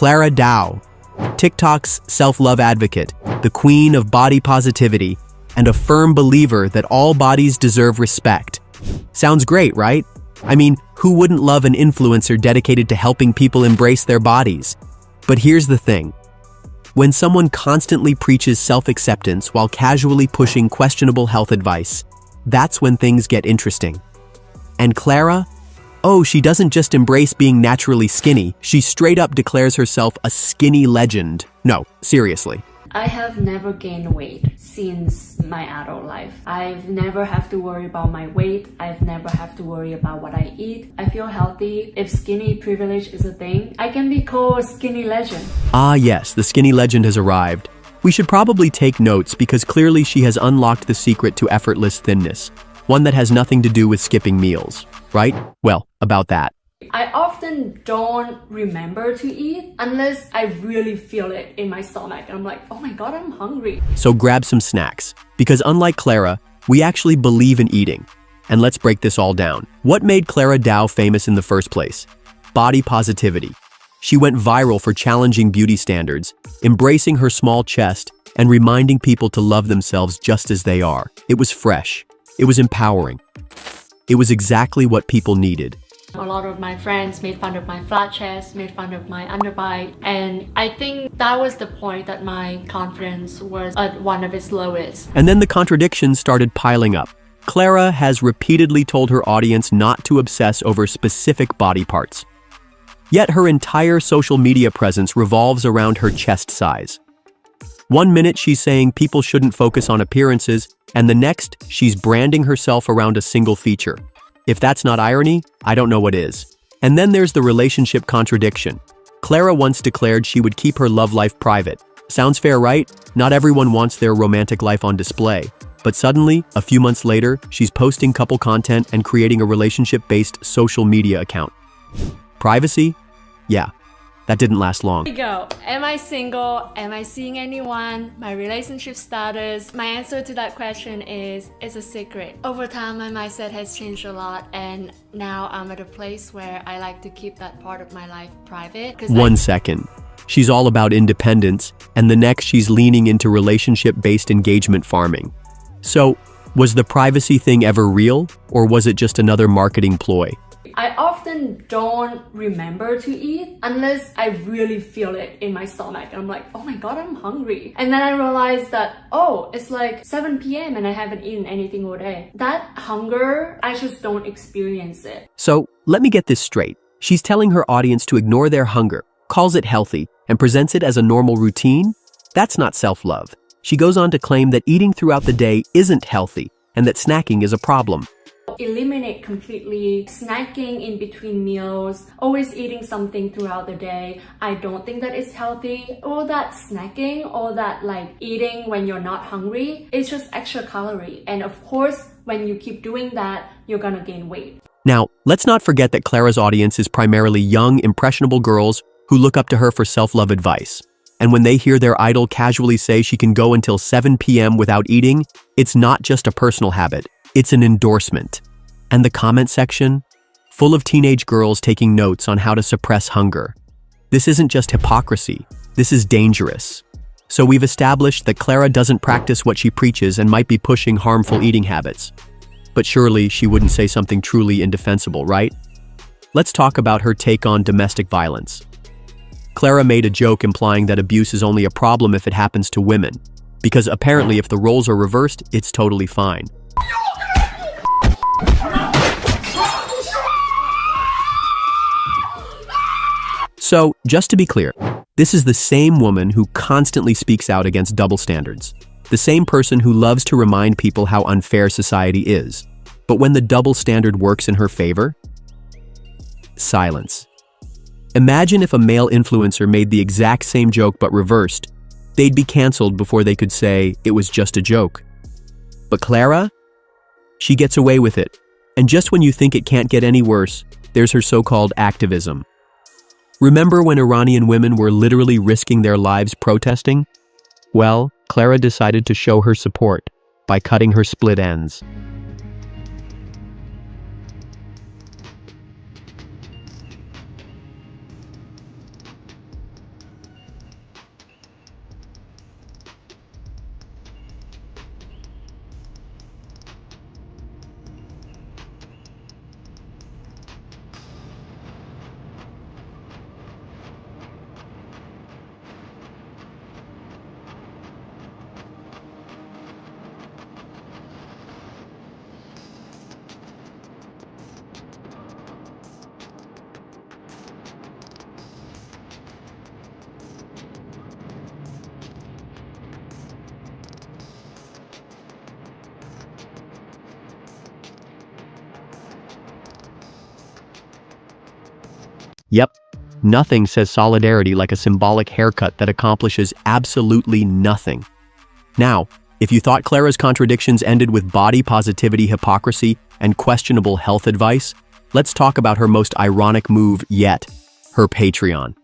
Clara Dao, TikTok's self-love advocate, the queen of body positivity, and a firm believer that all bodies deserve respect. Sounds great, right? I mean, who wouldn't love an influencer dedicated to helping people embrace their bodies? But here's the thing. When someone constantly preaches self-acceptance while casually pushing questionable health advice, that's when things get interesting. And Clara? Oh, she doesn't just embrace being naturally skinny, she straight up declares herself a skinny legend. No, seriously. I have never gained weight since my adult life. I've never have to worry about my weight. I've never have to worry about what I eat. I feel healthy. If skinny privilege is a thing, I can be called a skinny legend. Ah yes, the skinny legend has arrived. We should probably take notes because clearly she has unlocked the secret to effortless thinness. One that has nothing to do with skipping meals, right? Well, about that. I often don't remember to eat unless I really feel it in my stomach. I'm like, oh my god, I'm hungry. So grab some snacks, because unlike Clara, we actually believe in eating. And let's break this all down. What made Clara Dao famous in the first place? Body positivity. She went viral for challenging beauty standards, embracing her small chest, and reminding people to love themselves just as they are. It was fresh. It was empowering. It was exactly what people needed. A lot of my friends made fun of my flat chest, made fun of my underbite, and I think that was the point that my confidence was at one of its lowest. And then the contradictions started piling up. Clara has repeatedly told her audience not to obsess over specific body parts. Yet her entire social media presence revolves around her chest size. One minute she's saying people shouldn't focus on appearances, and the next she's branding herself around a single feature. If that's not irony, I don't know what is. And then there's the relationship contradiction. Clara once declared she would keep her love life private. Sounds fair, right? Not everyone wants their romantic life on display. But suddenly, a few months later, she's posting couple content and creating a relationship-based social media account. Privacy? Yeah, that didn't last long. Here we go. Am I single? Am I seeing anyone? My relationship status? My answer to that question is, it's a secret. Over time, my mindset has changed a lot, and now I'm at a place where I like to keep that part of my life private. 1 second. She's all about independence, and the next she's leaning into relationship-based engagement farming. So, was the privacy thing ever real, or was it just another marketing ploy? I often don't remember to eat unless I really feel it in my stomach. I'm like, oh my god, I'm hungry. And then I realized that, oh, it's like 7 p.m. and I haven't eaten anything all day. That hunger, I just don't experience it. So, let me get this straight. She's telling her audience to ignore their hunger, calls it healthy, and presents it as a normal routine? That's not self-love. She goes on to claim that eating throughout the day isn't healthy, and that snacking is a problem. Eliminate completely snacking in between meals, always eating something throughout the day. I don't think that is healthy. All that snacking, all that like eating when you're not hungry, it's just extra calorie. And of course, when you keep doing that, you're gonna gain weight. Now, let's not forget that Clara's audience is primarily young, impressionable girls who look up to her for self-love advice. And when they hear their idol casually say she can go until 7 p.m. without eating, it's not just a personal habit. It's an endorsement. And the comment section? Full of teenage girls taking notes on how to suppress hunger. This isn't just hypocrisy. This is dangerous. So we've established that Clara doesn't practice what she preaches and might be pushing harmful eating habits. But surely she wouldn't say something truly indefensible, right? Let's talk about her take on domestic violence. Clara made a joke implying that abuse is only a problem if it happens to women, because apparently if the roles are reversed, it's totally fine. So, just to be clear, this is the same woman who constantly speaks out against double standards. The same person who loves to remind people how unfair society is. But when the double standard works in her favor, silence. Imagine if a male influencer made the exact same joke but reversed. They'd be canceled before they could say it was just a joke. But Clara? She gets away with it. And just when you think it can't get any worse, there's her so-called activism. Remember when Iranian women were literally risking their lives protesting? Well, Clara decided to show her support by cutting her split ends. Yep, nothing says solidarity like a symbolic haircut that accomplishes absolutely nothing. Now, if you thought Clara's contradictions ended with body positivity hypocrisy and questionable health advice, let's talk about her most ironic move yet, her Patreon.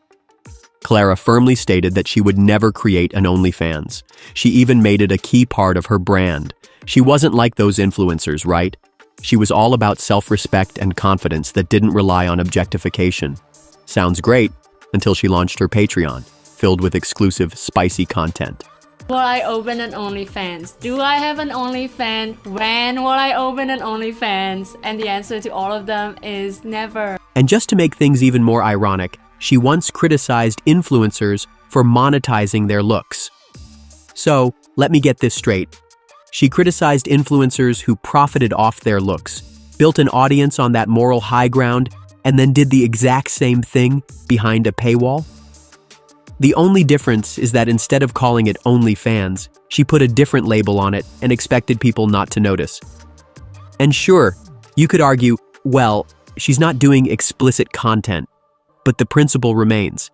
Clara firmly stated that she would never create an OnlyFans. She even made it a key part of her brand. She wasn't like those influencers, right? She was all about self-respect and confidence that didn't rely on objectification. Sounds great, until she launched her Patreon, filled with exclusive, spicy content. Will I open an OnlyFans? Do I have an OnlyFans? When will I open an OnlyFans? And the answer to all of them is never. And just to make things even more ironic, she once criticized influencers for monetizing their looks. So, let me get this straight. She criticized influencers who profited off their looks, built an audience on that moral high ground, and then did the exact same thing behind a paywall? The only difference is that instead of calling it OnlyFans, she put a different label on it and expected people not to notice. And sure, you could argue, well, she's not doing explicit content, but the principle remains.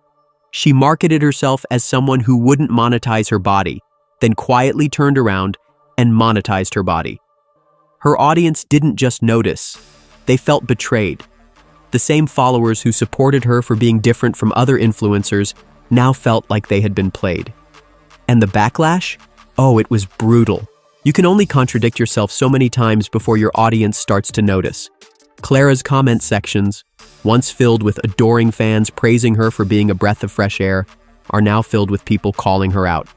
She marketed herself as someone who wouldn't monetize her body, then quietly turned around and monetized her body. Her audience didn't just notice, they felt betrayed. The same followers who supported her for being different from other influencers now felt like they had been played. And the backlash? Oh, it was brutal. You can only contradict yourself so many times before your audience starts to notice. Clara's comment sections, once filled with adoring fans praising her for being a breath of fresh air, are now filled with people calling her out.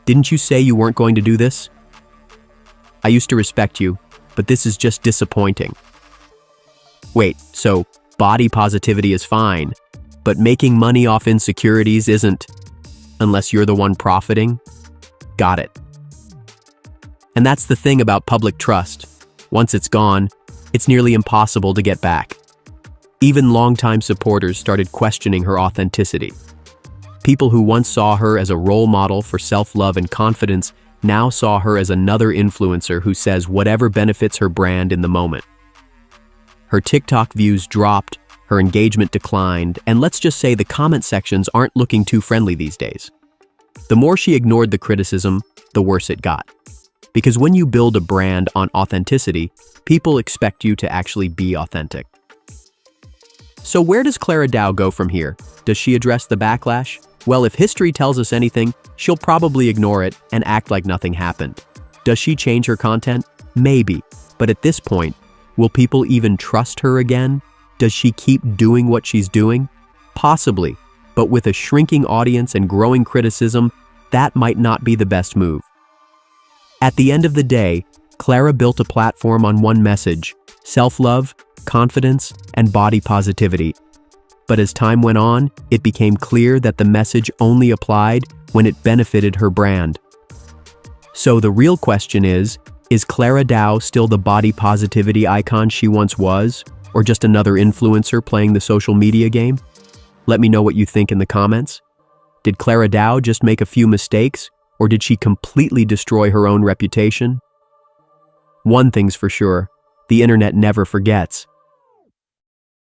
Didn't you say you weren't going to do this? I used to respect you, but this is just disappointing. Wait, so body positivity is fine, but making money off insecurities isn't, unless you're the one profiting? Got it. And that's the thing about public trust. Once it's gone, it's nearly impossible to get back. Even longtime supporters started questioning her authenticity. People who once saw her as a role model for self-love and confidence now saw her as another influencer who says whatever benefits her brand in the moment. Her TikTok views dropped, her engagement declined, and let's just say the comment sections aren't looking too friendly these days. The more she ignored the criticism, the worse it got. Because when you build a brand on authenticity, people expect you to actually be authentic. So where does Clara Dao go from here? Does she address the backlash? Well, if history tells us anything, she'll probably ignore it and act like nothing happened. Does she change her content? Maybe. But at this point, will people even trust her again? Does she keep doing what she's doing? Possibly. But with a shrinking audience and growing criticism, that might not be the best move. At the end of the day, Clara built a platform on one message: self-love, confidence, and body positivity. But as time went on, it became clear that the message only applied when it benefited her brand. So the real question is Clara Dao still the body positivity icon she once was, or just another influencer playing the social media game? Let me know what you think in the comments. Did Clara Dao just make a few mistakes, or did she completely destroy her own reputation? One thing's for sure, the internet never forgets.